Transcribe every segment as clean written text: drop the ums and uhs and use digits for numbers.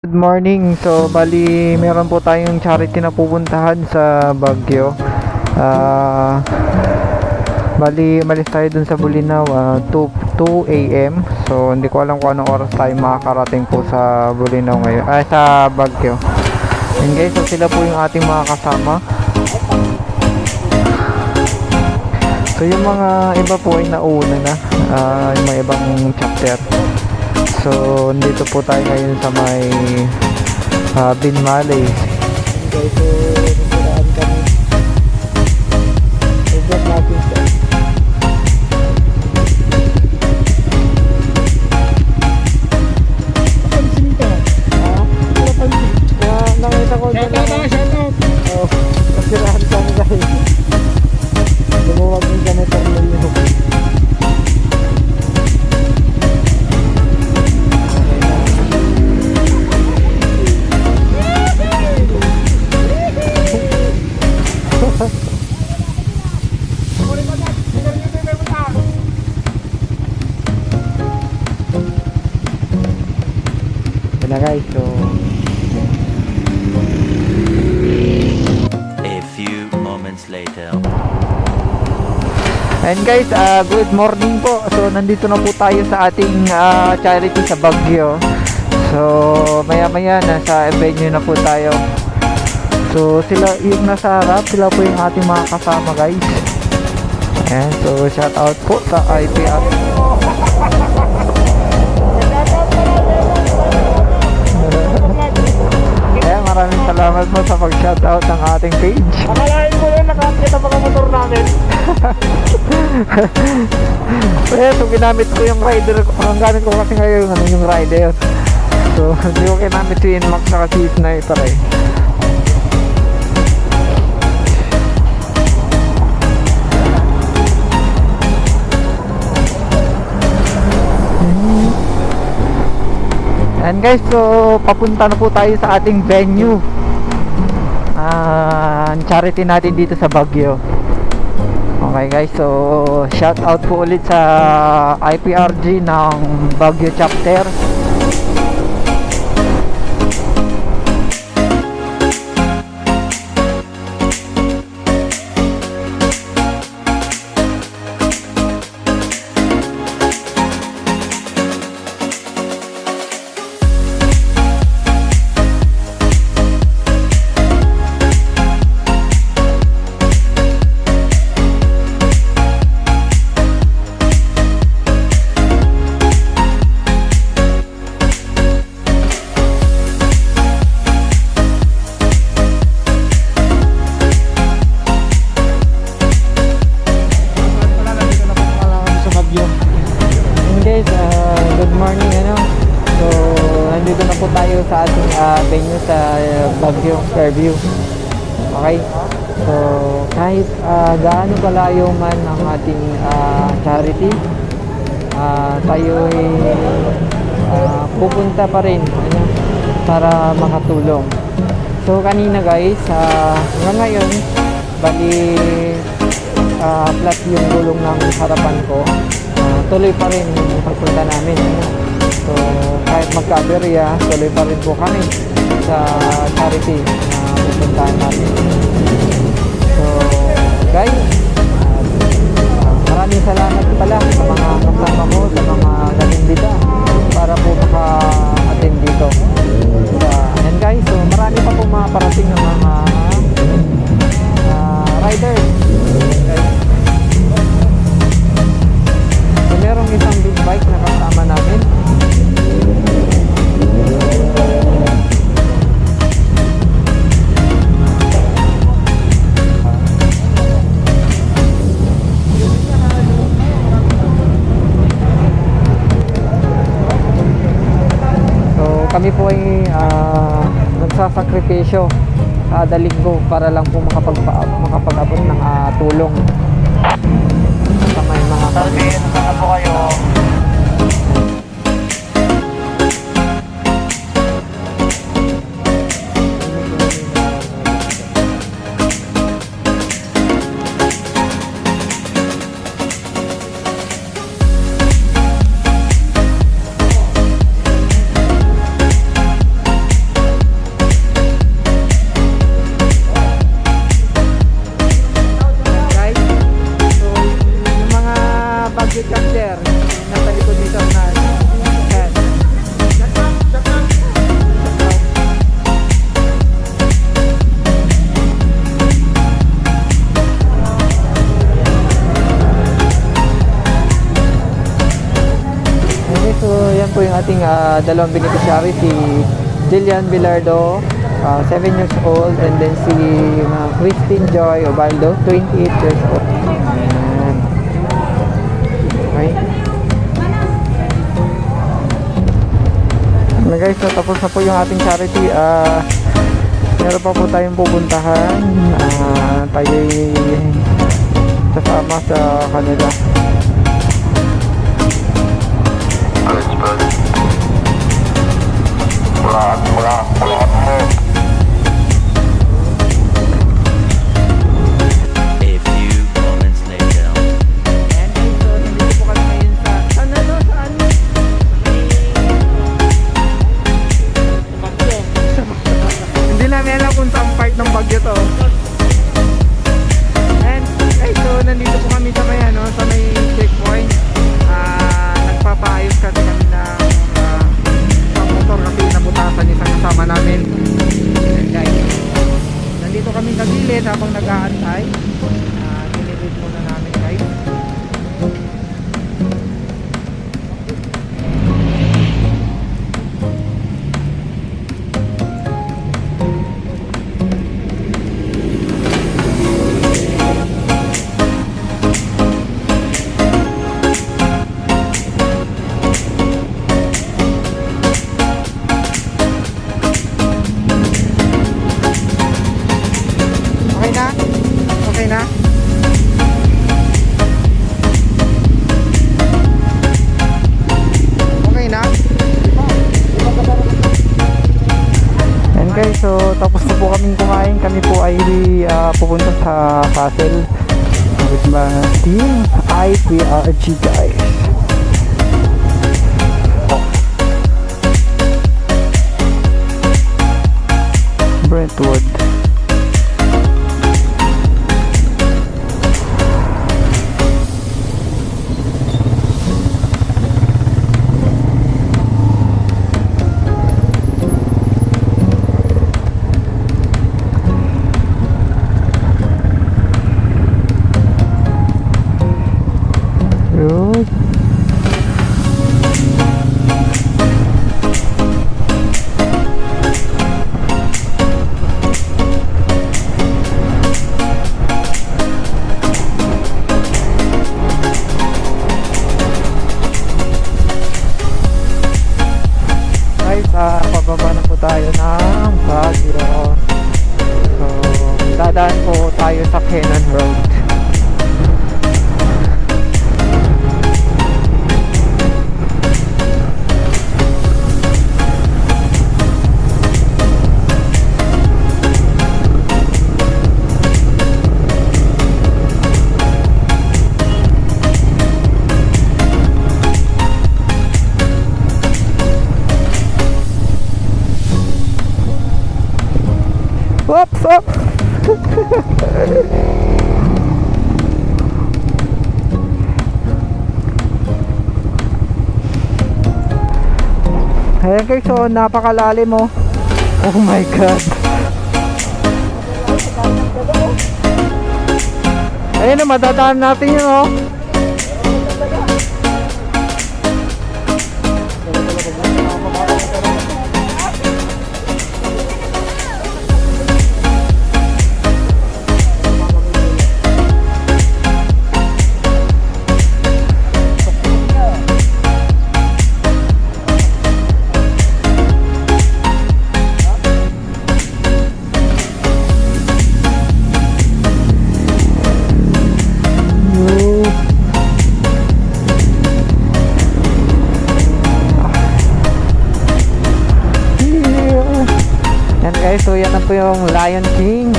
Good morning. So, bali, meron po tayong charity na pupuntahan sa Baguio. Bali, malis tayo dun sa Bulinaw, 2 a.m. So, hindi ko alam kung anong oras tayo makakarating po sa Bulinaw ngayon. Sa Baguio. And guys, so sila po yung ating mga kasama. So, yung mga iba po ay nauna na. Yung mga ibang chapter. So, dito po tayo ngayon sa may Binmaley. Okay, so nasiraan kami. I-vlog natin siya. Napansin ka? Napansin. Kaya nakita ko na lang. Oo, nasiraan kami guys. Lumuwag yung janitor na yun. Na guys, so a few moments later. and guys, good morning po. So nandito na po tayo sa ating charity sa Baguio. So maya maya nasa venue na po tayo. So sila yung nasa harap, sila po yung ating mga kasama guys. Ayan, so shout out po sa IPR. Maraming salamat mo sa pag-shoutout ng ating page. Akalain ko yun, nakakita mga motor namin. So ginamit ko yung rider. Ang gamit ko kasi ngayon yung rider. So hindi ko ginamit si Inmax saka si Sniper eh. And guys, so papunta na po tayo sa ating venue. Charity natin dito sa Baguio. Okay guys, so shout out po ulit sa IPRG ng Baguio chapter. Good morning So nandito na po tayo sa ating venue sa Baguio, Fairview. Okay, so kahit gaano kalayo man ang ating charity, tayo ay pupunta pa rin para makatulong. So kanina guys, hanggang ngayon bali flat yung gulong ng harapan ko. Tuloy pa rin yung pagpunta namin. So kahit magka-aberya, tuloy pa rin po kami sa charity na pupuntahan natin. So guys, maraming salamat pala sa mga kasama ko, sa mga nag-imbita para po maka-attend dito. And guys, so marami pa po mga parating ng mga riders. Merong isang big bike na kasama namin. So kami po ay nagsasakripisyo kada linggo para lang po makapag-abot ng tulong sa may mga Sabihin, saan po kayo? dalawang beneficiary, si Jillian Bilardo, 7 years old, and then si Christine Joy Obaldo, 28 years old. Ayan. Okay. Ayan guys, so tapos na po yung ating charity. Meron pa po tayong pupuntahan. Tayo'y kasama sa kanila. A few moments later. And so, nandito po kami ngayon sa... Saan? Hindi namin alam kung saan part ng Bagyo to. And guys, so nandito po kami sa may, sa may checkpoint. Nagpapaayos kasi kami ng motor kasi nabutasan isang kasama namin. And guys, nandito kami sa gilid habang nag-aantay. Nililid muna namin guys. Okay na? Okay na? Okay na? And guys, so tapos na po kaming kumain. Kami po ay pupunta sa castle with my team IPRG guys. Brentwood. Good. Guys, pababa na po tayo ng Baguio. So, dadaan po tayo sa Cannon Road. Whoops, up. Ayan guys, so napakalalim mo. Oh my god. Ayan na, madadaan natin yun oh. Guys, so yan na po yung Lion King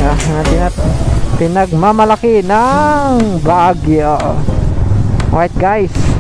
pinagmamalaki ng Baguio. Alright guys.